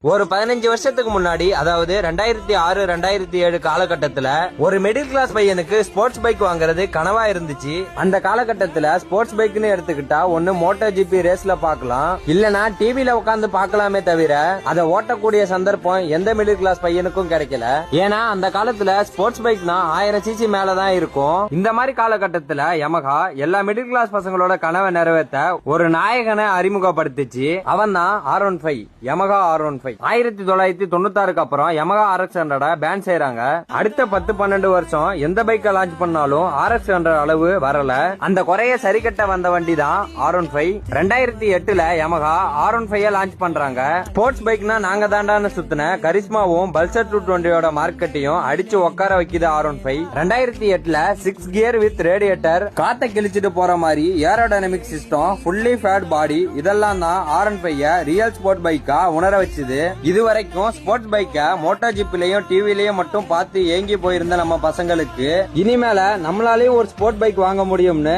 ஒரு 15 வருஷத்துக்கு முன்னாடி, அதாவது 2006 2007 காலகட்டத்துல ஒரு மிடில் கிளாஸ் பையனுக்கு ஸ்போர்ட்ஸ் பைக் வாங்குறது கனவா இருந்துச்சு. அந்த காலகட்டத்துல ஸ்போர்ட்ஸ் பைக்னு எடுத்துக்கிட்டா ஒன்னு மோட்டோ ஜிபி ரேஸ்ல பாக்கலாம், இல்லனா டிவில உட்காந்து பாக்கலாமே தவிர அதை ஓட்டக்கூடிய சந்தர்ப்பம் எந்த மிடில் கிளாஸ் பையனுக்கும் கிடைக்கல. ஏன்னா அந்த காலத்துல ஸ்போர்ட்ஸ் பைக்னா 1000 சிசி மேலதான் இருக்கும். இந்த மாதிரி காலகட்டத்துல யமஹா எல்லா மிடில் கிளாஸ் பசங்களோட கனவை நிறைவேற்ற ஒரு நாயகனை அறிமுகப்படுத்துச்சு. அவன் தான் R15, யமஹா R15. 1996 அப்புறம் யமஹா RX 100 பேன் செய்யறாங்க. அடுத்த 10-12 வருஷம் எந்த பைக்கை லான்ச் பண்ணாலும் RX 100 அளவு வரல. அந்த குறைய சரி கட்ட வந்த வண்டி தான் R15. 2008ல யமஹா R15 லான்ச் பண்றாங்க. ஸ்போர்ட்ஸ் பைக்னா நாங்க தாண்டான்னு சுத்தின கரிஸ்மாவும் பல்சர் 220 மார்க்கெட்டையும் அடிச்சு உட்கார வைக்குது R15. 2008ல 6 கியர் வித் ரேடியேட்டர், காத்த கிழிச்சிட்டு போற மாதிரி ஏரோடைனமிக் சிஸ்டம், ஃபுல்லி ஃபேட் பாடி, இதெல்லாம் தான் R15 ரியல் ஸ்போர்ட் பைக்கா உணர வச்சுது. இதுவரைக்கும் ஸ்போர்ட்ஸ் பைக்க மோட்டோ ஜிப்லயும் டிவிலயும் மட்டும் பார்த்து ஏங்கி போயிருந்த நம்ம பசங்களுக்கு இனிமேல நம்மளாலேயும் ஒரு ஸ்போர்ட் பைக் வாங்க முடியும்னு